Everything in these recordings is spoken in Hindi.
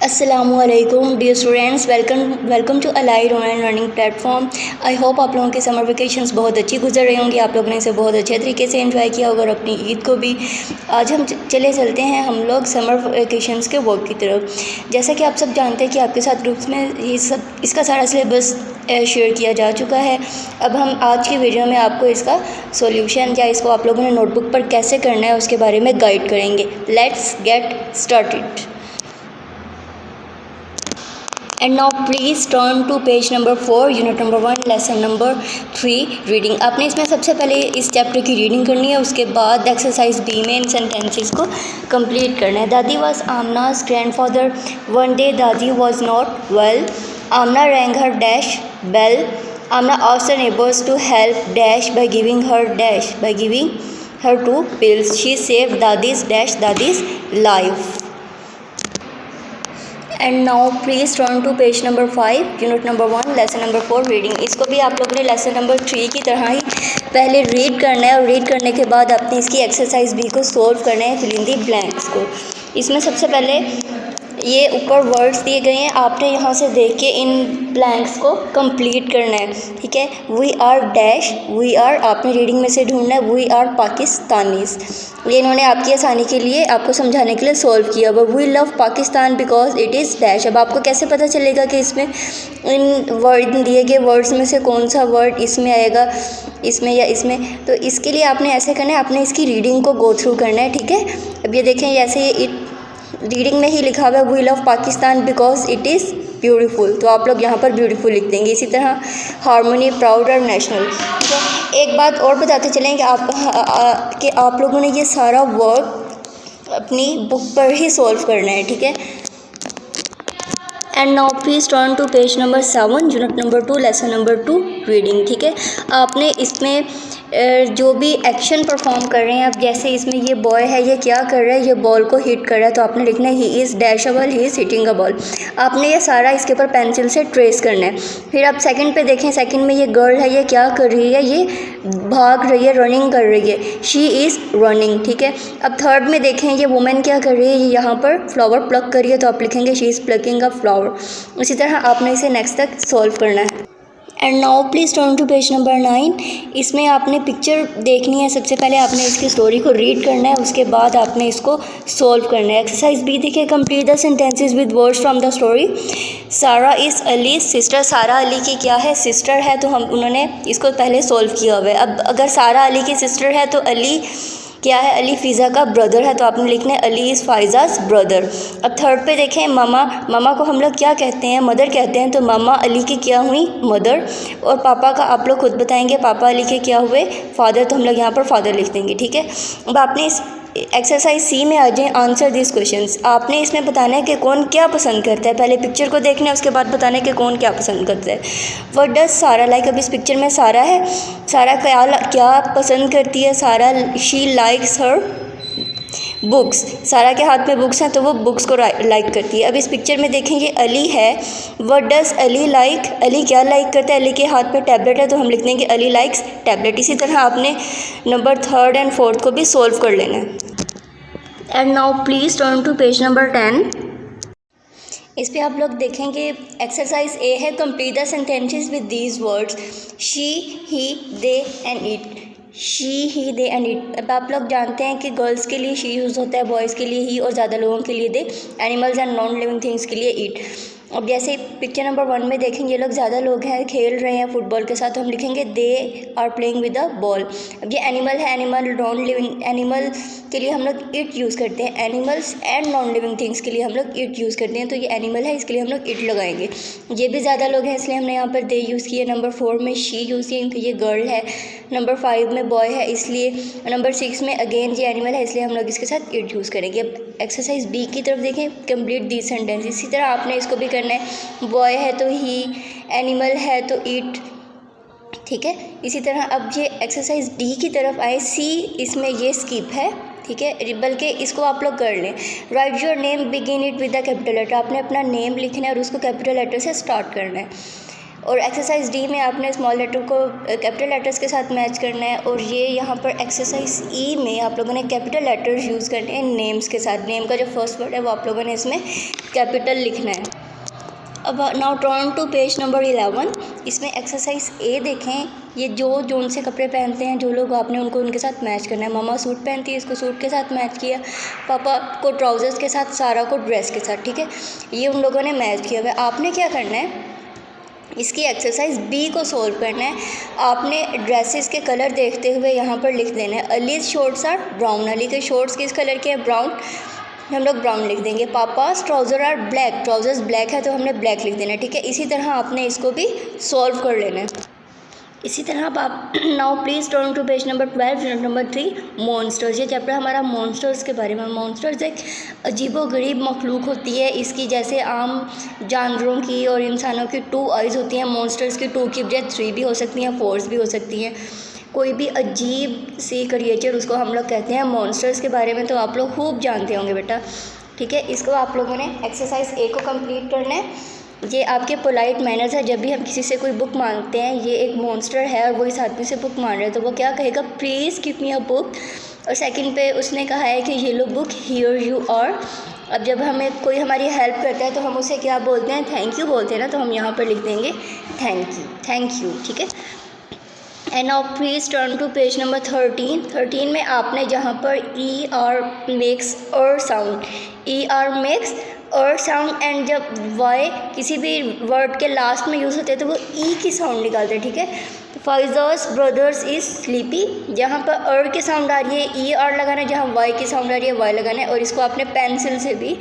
अस्सलामुअलैकुम dear students, welcome to Allied online learning platform. I hope आप लोगों के समर वेकेशंस बहुत अच्छी गुजर रही होंगी। आप लोगों ने इसे बहुत अच्छे तरीके से एंजॉय किया होगा और अपनी ईद को भी। आज हम चलते हैं हम लोग समर वेकेशंस के वर्क की तरफ। जैसा कि आप सब जानते हैं कि आपके साथ ग्रुप्स में ये सब इसका सारा सिलेबस शेयर किया जा चुका है। अब हम आज की वीडियो में आपको इसका सॉल्यूशन या इसको आप लोगों ने नोटबुक पर कैसे करना है उसके बारे में गाइड करेंगे। Let's get started. And now please turn to page number 4, unit number 1, lesson number 3, reading. आपने इसमें सबसे पहले इस चैप्टर की रीडिंग करनी है, उसके बाद एक्सरसाइज बी में इन सेंटेंसेस को कंप्लीट करना है। Dadi was Amna's grandfather. One day Dadi was not well. Amna rang her dash bell. Amna asked her neighbors to help dash by giving her 2 pills. She saved Dadi's life. And now please turn to page number 5, unit number 1, lesson number 4, reading. इसको भी आप लोगों ने लेसन नंबर 3 की तरह ही पहले रीड करना है और रीड करने के बाद अपनी इसकी एक्सरसाइज बी को सोल्व करना है, फिल इन दी ब्लैंक्स को। इसमें सबसे पहले ये ऊपर वर्ड्स दिए गए हैं, आपने यहाँ से देख के इन ब्लैंक्स को कंप्लीट करना है, ठीक है। We are dash, we are आपने रीडिंग में से ढूंढना है, वी आर पाकिस्तानीज़। ये इन्होंने आपकी आसानी के लिए आपको समझाने के लिए सॉल्व किया। अब we love Pakistan because it is dash. अब आपको कैसे पता चलेगा कि इसमें इन वर्ड दिए गए वर्ड्स में से कौन सा वर्ड इसमें आएगा, इसमें या इसमें। तो इसके लिए आपने ऐसे करना है, आपने इसकी रीडिंग को गो थ्रू करना है, ठीक है। अब ये देखें, जैसे ये रीडिंग में ही लिखा हुआ है we love Pakistan because it is beautiful, तो आप लोग यहाँ पर ब्यूटीफुल लिख देंगे। इसी तरह हारमोनी, प्राउड और नेशनल। तो एक बात और बताते चलें कि आप लोगों ने ये सारा वर्क अपनी बुक पर ही सॉल्व करना है, ठीक है। And now please turn to page number 7, unit number 2, lesson number 2, reading, ठीक है। आपने इसमें जो भी एक्शन परफॉर्म कर रहे हैं, अब जैसे इसमें ये बॉय है, ये क्या कर रहा है, ये बॉल को हिट कर रहा है, तो आपने लिखना है he is dashable, he is hitting a ball. आपने ये सारा इसके ऊपर पेंसिल से ट्रेस करना है। फिर आप सेकंड पे देखें, सेकंड में ये गर्ल है, ये क्या कर रही है, ये भाग रही है, रनिंग कर रही है, शी इज़ रनिंग, ठीक है। अब थर्ड में देखें, ये वुमेन क्या कर रही है, ये यहाँ पर फ्लावर प्लक कर रही है, तो आप लिखेंगे she is plucking a flower. इसी तरह आपने इसे नेक्स्ट तक सॉल्व करना है। And now please turn to page number 9। इसमें आपने पिक्चर देखनी है, सबसे पहले आपने इसकी स्टोरी को रीड करना है, उसके बाद आपने इसको सॉल्व करना है। एक्सरसाइज बी देखिए, complete the sentences with words from the story. सारा इज़ अली सिस्टर। सारा अली की क्या है, सिस्टर है, तो उन्होंने इसको पहले सॉल्व किया हुआ है। अब अगर सारा अली की सिस्टर है तो अली क्या है, अली फ़िज़ा का ब्रदर है, तो आपने लिखना है अली इज़ फ़ाइज़ाज़ ब्रदर। अब थर्ड पे देखें, मामा को हम लोग क्या कहते हैं, मदर कहते हैं, तो मामा अली की क्या हुई, मदर। और पापा का आप लोग खुद बताएंगे, पापा अली के क्या हुए, फादर, तो हम लोग यहाँ पर फादर लिख देंगे, ठीक है। अब आपने इस एक्सरसाइज सी में आ जाए, आंसर दिस क्वेश्चंस। आपने इसमें बताना है कि कौन क्या पसंद करता है, पहले पिक्चर को देखना है, उसके बाद बताना है कि कौन क्या पसंद करता है। व्हाट डज सारा लाइक। अब इस पिक्चर में सारा है, सारा क्या पसंद करती है, सारा शी लाइक्स हर बुक्स। सारा के हाथ में बुक्स हैं तो वो बुक्स को लाइक करती है। अब इस पिक्चर में देखें, ये अली है, what does Ali like. Ali क्या लाइक करता है, अली के हाथ में टैबलेट है, तो हम लिख देंगे अली लाइक्स टैबलेट। इसी तरह आपने नंबर 3rd एंड 4th को भी सोल्व कर लेना है। And now please turn to page number 10। इस पे आप लोग देखेंगे एक्सरसाइज ए है, complete the sentences with these words. She, he, they and it. She, he, they and it. अब आप लोग जानते हैं कि गर्ल्स के लिए शी यूज़ होता है, बॉयज़ के लिए ही, और ज़्यादा लोगों के लिए they, animals and non living things के लिए इट। अब जैसे पिक्चर नंबर 1 में देखेंगे, ये लोग ज़्यादा लोग हैं, खेल रहे हैं फुटबॉल के साथ, तो हम लिखेंगे they are playing with a ball. अब ये एनिमल है, एनिमल नॉन लिविंग, एनिमल के लिए हम लोग इट यूज़ करते हैं, animals and non living things के लिए हम लोग इट यूज़ करते हैं, तो ये एनिमल है, इसके लिए हम लोग इट लगाएंगे। ये भी ज़्यादा लोग हैं, इसलिए हमने यहाँ पर दे यूज़ किया। नंबर 4 में शी यूज़ की, क्योंकि ये गर्ल है। नंबर 5 में बॉय है, इसलिए। नंबर 6 में अगेन ये एनिमल है, इसलिए हम लोग इसके साथ इट यूज़ करेंगे। अब एक्सरसाइज बी की तरफ देखें, कंप्लीट दी सेंटेंस। इसी तरह आपने इसको भी करना है, बॉय है तो ही, एनिमल है तो इट, ठीक है। इसी तरह अब ये एक्सरसाइज डी की तरफ आए, सी इसमें ये स्किप है, ठीक है, बल्कि इसको आप लोग कर लें। Write your name, begin it with the capital letter. आपने अपना नेम लिखना है और उसको कैपिटल लेटर से स्टार्ट करना है। और एक्सरसाइज डी में आपने स्मॉल लेटर को कैपिटल लेटर्स के साथ मैच करना है, और ये यहाँ पर एक्सरसाइज ई में आप लोगों ने कैपिटल लेटर्स यूज़ करने हैं नेम्स के साथ। नेम का जो फर्स्ट वर्ड है वो आप लोगों ने इसमें कैपिटल लिखना है। अब now turn to page number 11। इसमें एक्सरसाइज ए देखें, ये जो उनसे कपड़े पहनते हैं जो लोग, आपने उनको उनके साथ मैच करना है। मम्मा सूट पहनती है, इसको सूट के साथ मैच किया, पापा को ट्राउज़र्स के साथ, सारा को ड्रेस के साथ, ठीक है। ये उन लोगों ने मैच किया हुआ है। आपने क्या करना है, इसकी एक्सरसाइज बी को सॉल्व करना है। आपने ड्रेसेस के कलर देखते हुए यहाँ पर लिख देना है Ali's shorts are brown. Ali के शॉर्ट्स किस कलर के हैं, ब्राउन, हम लोग ब्राउन लिख देंगे। Papa's trousers are black, trousers black है तो हमने ब्लैक लिख देना है, ठीक है। इसी तरह आपने इसको भी सॉल्व कर लेना है। इसी तरह अब आप now please turn to page number 12 unit number 3 monsters. ये चैप्टर हमारा मॉन्स्टर्स के बारे में। मॉन्स्टर्स एक अजीबोगरीब मखलूक होती है। इसकी जैसे आम जानवरों की और इंसानों की 2 आइज़ होती हैं, मॉन्स्टर्स की 2 की बजाय 3 भी हो सकती हैं, 4 भी हो सकती हैं। कोई भी अजीब सी क्रिएचर उसको हम लोग कहते हैं। मॉन्स्टर्स के बारे में तो आप लोग खूब जानते होंगे बेटा, ठीक है। इसको आप लोगों ने एक्सरसाइज ए को कंप्लीट करना है। ये आपके पोलाइट मैनर्स है। जब भी हम किसी से कोई बुक मांगते हैं, ये एक मॉन्स्टर है और वो इस आदमी से बुक मांग रहे हैं, तो वो क्या कहेगा, please give me a book. और सेकंड पे उसने कहा है कि ये लो बुक, हियर यू आर। अब जब हमें कोई हमारी हेल्प करता है तो हम उसे क्या बोलते हैं, थैंक यू बोलते हैं ना, तो हम यहाँ पर लिख देंगे थैंक यू, ठीक है। And now please turn to page number 13 में आपने जहाँ पर ई आर मेक्स और साउंड, ई आर मेक्स और साउंड, एंड जब वाई किसी भी वर्ड के लास्ट में यूज़ होते हैं तो वो ई की साउंड निकालते हैं, ठीक है। फाइजर्स ब्रदर्स इज़ स्लीपी, जहाँ पर अर की साउंड आ रही है ई आर लगाना है, जहाँ वाई की साउंड आ रही है वाई लगाना है, और इसको आपने पेंसिल से भी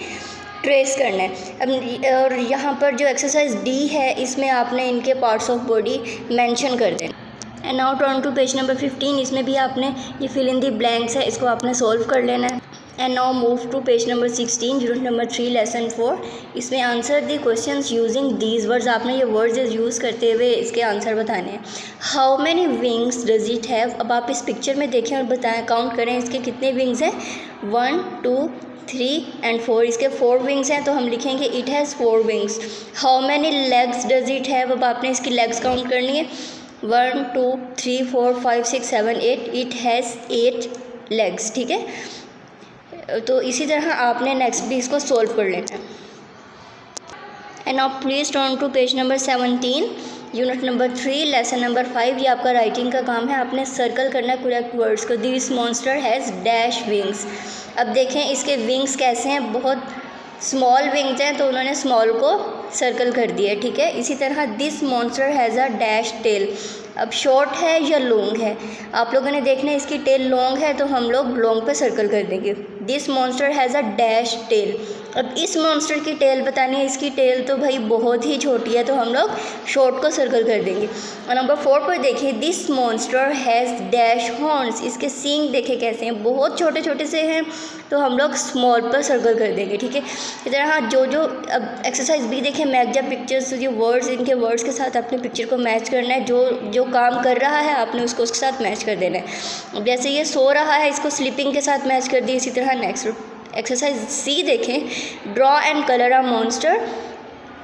ट्रेस करना है। अब और यहाँ पर जो एक्सरसाइज डी है, इसमें आपने इनके पार्ट्स ऑफ बॉडी मेंशन कर देना। And now turn to page number 15। इसमें भी आपने ये फिल इन दी ब्लैंक्स है, इसको आपने सॉल्व कर लेना है। And now move to page number 16 unit number 3 lesson 4। इसमें answer the questions using these words. आपने ये वर्ड्स यूज़ करते हुए इसके आंसर बताने हैं। How many wings does it have. अब आप इस पिक्चर में देखें और बताएं, काउंट करें इसके कितने विंग्स हैं, 1 2 3 एंड 4। इसके 4 विंग्स हैं, तो हम लिखेंगे it has 4 wings. How many legs does it have. अब आपने इसकी लेग्स काउंट करनी है, 1 2 3 4 5 6 7 8। इट हैज़ 8 लेग्स, ठीक है। तो इसी तरह आपने नेक्स्ट भी इसको सॉल्व कर लेना है। And now please turn to page number 17 unit number 3 lesson number 5। ये आपका राइटिंग का काम है। आपने सर्कल करना है करेक्ट वर्ड्स को। This monster has dash wings. अब देखें इसके विंग्स कैसे हैं, बहुत स्मॉल विंग्स हैं, तो उन्होंने स्मॉल को सर्कल कर दिया, ठीक है। इसी तरह this monster has a dash tail. अब शॉर्ट है या लॉन्ग है, आप लोगों ने देखना है। इसकी टेल लॉन्ग है तो हम लोग लॉन्ग पे सर्कल कर देंगे। This monster has a dash tail. अब इस मॉन्स्टर की टेल बतानी है। इसकी टेल तो भाई बहुत ही छोटी है, तो हम लोग शॉर्ट को सर्कल कर देंगे। और नंबर 4 पर देखिए, this monster has dash horns. इसके सींग देखे कैसे हैं, बहुत छोटे छोटे से हैं, तो हम लोग स्मॉल पर सर्कल कर देंगे, ठीक है। इस तरह जो अब एक्सरसाइज भी देखें, मैच द पिक्चर्स, जो वर्ड्स, इनके वर्ड्स के साथ अपने पिक्चर को मैच करना है। जो काम कर रहा है आपने उसको उसके साथ मैच कर देना है। जैसे ये सो रहा है, इसको स्लीपिंग के साथ मैच कर दिया। इसी तरह नेक्स्ट एक्सरसाइज सी देखें, draw and colour a monster,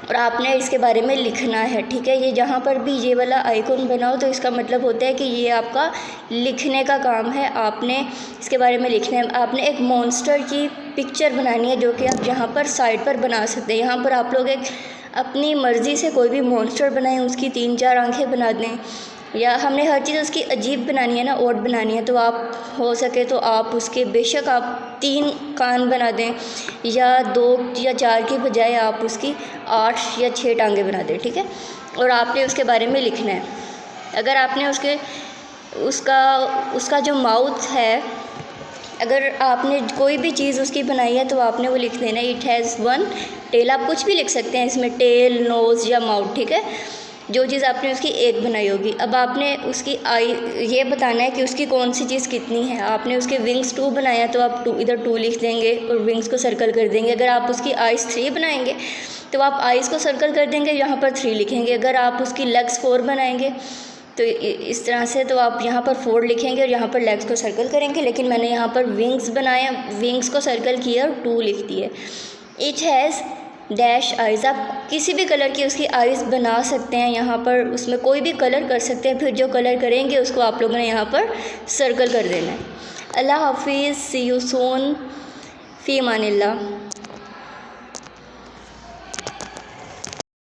और आपने इसके बारे में लिखना है, ठीक है। ये जहाँ पर भी ये वाला आइकॉन बनाओ तो इसका मतलब होता है कि ये आपका लिखने का काम है। आपने इसके बारे में लिखना है। आपने एक मॉन्स्टर की पिक्चर बनानी है, जो कि आप यहाँ पर साइड पर बना सकते हैं। यहाँ पर आप लोग एक अपनी मर्ज़ी से कोई भी मॉन्स्टर बनाएं, उसकी 3-4 आंखें बना दें, या हमने हर चीज़ उसकी अजीब बनानी है ना, ओड बनानी है, तो आप हो सके तो आप उसके बेशक आप 3 कान बना दें, या 2 या 4 की बजाय आप उसकी 8 या 6 टांगें बना दें, ठीक है। और आपने उसके बारे में लिखना है। अगर आपने उसका जो माउथ है, अगर आपने कोई भी चीज़ उसकी बनाई है तो आपने वो लिख देना है, इट हैज़ 1 टेल। आप कुछ भी लिख सकते हैं इसमें, टेल, नोज़ या माउथ, ठीक है, जो चीज़ आपने उसकी एक बनाई होगी। अब आपने उसकी आई ये बताना है कि उसकी कौन सी चीज़ कितनी है। आपने उसके विंग्स 2 बनाया तो आप 2 इधर 2 लिख देंगे और विंग्स को सर्कल कर देंगे। अगर आप उसकी आइज़ 3 बनाएंगे तो आप आइज़ को सर्कल कर देंगे, यहाँ पर 3 लिखेंगे। अगर आप उसकी लेग्स 4 बनाएंगे तो इस तरह से तो आप यहाँ पर 4 लिखेंगे और यहाँ पर लेग्स को सर्कल करेंगे। लेकिन मैंने यहाँ पर विंग्स बनाया, विंग्स को सर्कल किया और 2 लिख दिए। इट हैज़ डैश आइज़, आप किसी भी कलर की उसकी आइज़ बना सकते हैं, यहाँ पर उसमें कोई भी कलर कर सकते हैं। फिर जो कलर करेंगे उसको आप लोगों ने यहाँ पर सर्कल कर देना है। अल्लाह हाफिज़, सी यू सून, फ़ी अमानिल्लाह।